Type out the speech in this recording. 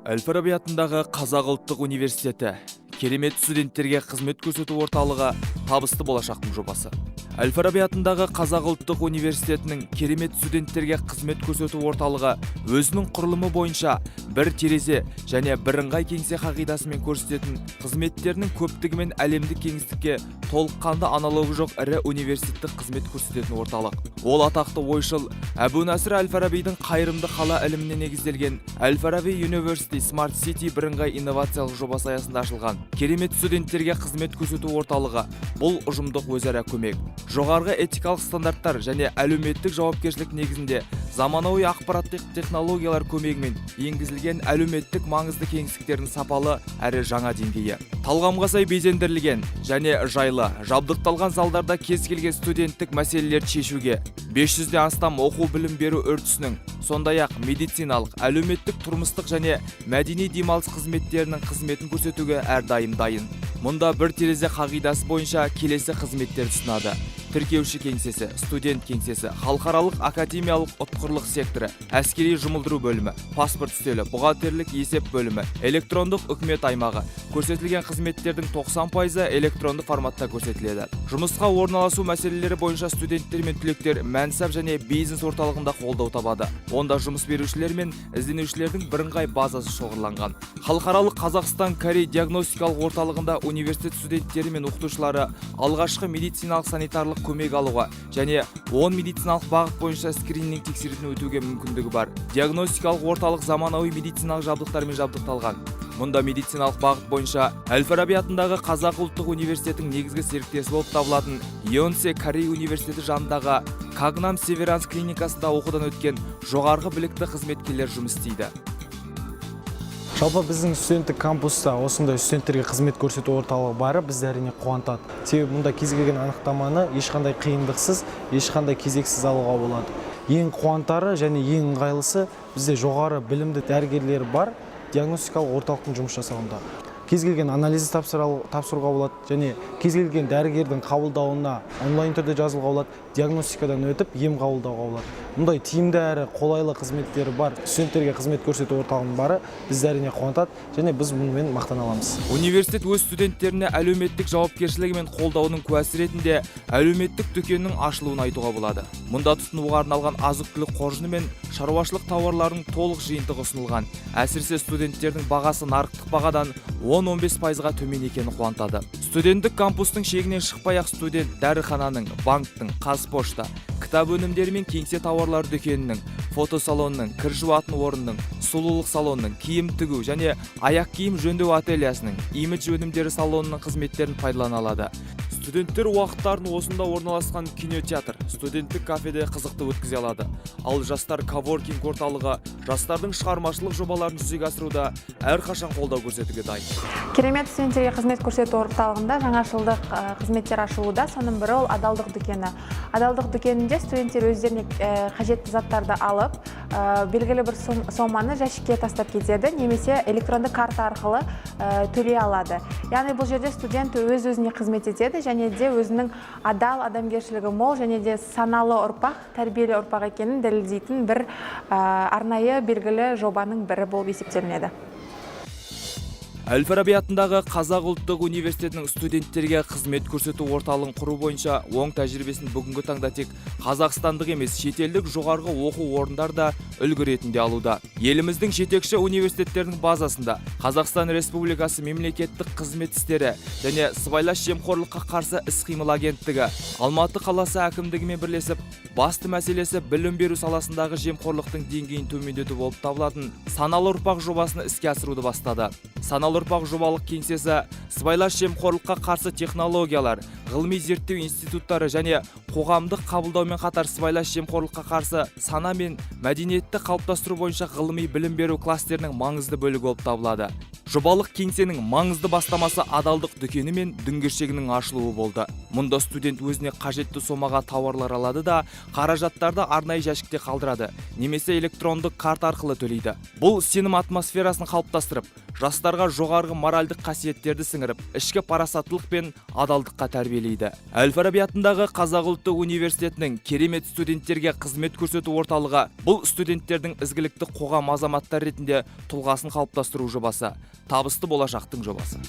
Әл-Фараби атындағы Қазақ ұлттық университеті керемет студенттерге қызмет көрсету орталығы табысты болашақтың жобасы. Әл-Фараби атындағы Қазақ ұлттық университетінің керемет студенттерге қызмет көрсету орталығы өзінің құрылымы бойынша бір терезе және бірыңғай кеңсе қағидасымен көрсететін қызметтерінің көптігімен әлемдік кеңістікке толыққанды аналогы жоқ ірі университеттік қызмет көрсететін орталық. Ол атақты ойшыл Әбу-Насыр Әл-Фарабидің қайырымды қала іліміне негізделген Әл-Фараби University Smart City бірыңғай инновациялық жобасы аясында ашылған керемет студенттерге қызмет көрсету орталығы. Бұл ұжымдық өзара көмек, жоғарғы этикалық стандарттар және әлеуметтік жауапкершілік негізінде заманауи ақпараттық технологиялар көмегімен енгізілген әлеуметтік маңызды кеңістіктердің сапалы әрі жаңа деңгейі. Талғамға сай безендірілген және жайлы жабдықталған залдарда кез келген студенттік мәселелерді шешуге 500-ден астам оқу білім беру үрдісінің, сондай-ақ медициналық, әлеуметтік, тұрмыстық және мәдени демалыс қызметтерінің қызметін көрсетуге әрдайым дайын. Мұнда бір терезе қағидасы бойынша келесі қызметтер ұсынады: тіркеуші кеңсесі, студент кеңсесі, халықаралық академиялық ұтқырлық секторы, әскери жұмылдыру бөлімі, паспорт үстелі, бухгалтерлік есеп бөлімі, электрондық үкімет аймағы. Көрсетілген қызметтердің 90% электронды форматта көрсетіледі. Жұмысқа орналасу мәселелері бойынша студенттер мен түлектер мәнсап және бизнес орталығында қолдау табады. Онда жұмыс берушілер мен ізденушілердің бірыңғай базасы шоғырланған. Халықаралық Қазақстан-Корей диагностикалық орталығында университет студенттері мен оқытушылары алғашқы медициналық санитарлық көмек алуға және 10 медициналық бағыт бойынша скрининг тексеруден өтуге мүмкіндігі бар. Диагностикалық орталық заманауи медициналық жабдықтармен жабдықталған. Мұнда медициналық бағыт бойынша Әл-Фараби атындағы Қазақ ұлттық университетінің негізгі серіктесі болып табылатын Йонсе Корей университеті жанындағы Кагнам Северанс клиникасында оқудан өткен жоғарғы білікті қызметкерлер жұмыс істейді. Жалпы біздің студенттік кампуста осындай студенттерге қызмет көрсету орталығы бары бізді әрине қуантады. Себебі мұнда кез келген анықтаманы ешқандай қиындықсыз, ешқандай кезексіз алуға болады. Ең қуантары және ең ыңғайлысы, бізде жоғары білімді дәрігерлер бар диагностикалық орталықтың жұмыс жасауында. Кез келген анализ тапсыруға болады және кез келген дәрігердің қабылдауына онлайн түрде жазылуға болады, диагностикадан өтіп ем қабылдауға болады. Мұндай тиімді әрі қолайлы қызметтері бар студенттерге қызмет көрсету орталығының бары бізді әрине қуантады және біз мұнымен мақтан аламыз. Университет өз студенттеріне әлеуметтік жауапкершілігі мен қолдауының куәсі ретінде әлеуметтік дүкеннің ашылуын айтуға болады. Мұнда тұтынуға арналған азық-түлік қоржыны мен шаруашылық тауарларының толық жиынтығы ұсынылған. Әсіресе студенттердің бағасы нарықтық бағадан 10-15%-ға төмен екені қуантады. Студенттік кампустың шегінен шықпай-ақ студент дәріхананың, банктың, Қазпошта, кітап өнімдері мен кеңсе тауарлар дүкенінің, фотосалонның, кір жуатын орынның, сұлулық салонның, киім тігу және аяқ киім жөндеу ательясының, имидж өнімдері салонының қызметтерін пайдалана алады. Студенттер уақыттарын осында орналасқан кинотеатр, студенттік кафеде қызықты өткізе алады. Ал жастар коворкинг орталығы жастардың шығармашылық жобаларын жүзеге асыруда әрқашан қолдау көрсетуге дайын. Керемет студенттерге қызмет көрсету орталығында жаңашылдық қызметтер ашылуда. Соның бірі ол адалдық дүкені. Адалдық дүкенінде студенттер өздеріне қажетті заттарды алып, белгілі бір соманы жәшікке тастап кетеді, немесе электронды карта арқылы төлей алады. Яғни бұл жерде студент өз-өзіне қызмет етеді және де өзінің адал, адамгершілігі мол және де саналы ұрпақ, тәрбиелі ұрпақ екенін дәлелдейтін бір арнайы белгілі жобаның бірі болып есептелінеді. Әл-Фараби атындағы Қазақ ұлттық университетінің студенттерге қызмет көрсету орталығын құру бойынша оң тәжірибесін бүгінгі таңда тек қазақстандық емес, шетелдік жоғарғы оқу орындарда үлгі ретінде алуда. Еліміздің жетекші университеттерінің базасында Қазақстан Республикасы мемлекеттік қызмет істері және сыбайлас жемқорлыққа қарсы іс-қимыл агенттігі, Алматы қаласы әкімдігімен бірлесіп, басты мәселесі білім беру саласындағы жемқорлықтың деңгейін төмендету болып табылатын саналы ұрпақ жобасын іске асыруды бастады. Саналы ұрпақ жобалық кеңсесі сыбайлас жемқорлыққа қарсы технологиялар, ғылыми зерттеу институттары және қоғамдық қабылдаумен қатар сыбайлас жемқорлыққа қарсы сана мен мәдениетті қалыптастыру бойынша ғылыми білім беру кластерінің маңызды бөлігі болып табылады. Жобалық кеңсенің маңызды бастамасы адалдық дүкені мен дүңгіршегінің ашылуы болды. Мұнда студент өзіне қажетті сомаға тауарлар алады да, қаражаттарды арнайы жәшікте қалдырады, немесе электрондық карта арқылы төлейді. Бұл сенім атмосферасын қалыптастырып, жастарға жоғарғы моральдық қасиеттерді сіңіріп, ішкі парасаттылық пен адалдыққа тәрбиелейді. Әл-Фараби атындағы Қазақ ұлттық университетінің керемет студенттерге қызмет көрсету орталығы бұл студенттердің ізгілікті қоғам азаматтары ретінде тұлғасын қалыптастыру жобасы, табысты болашақтың жобасы.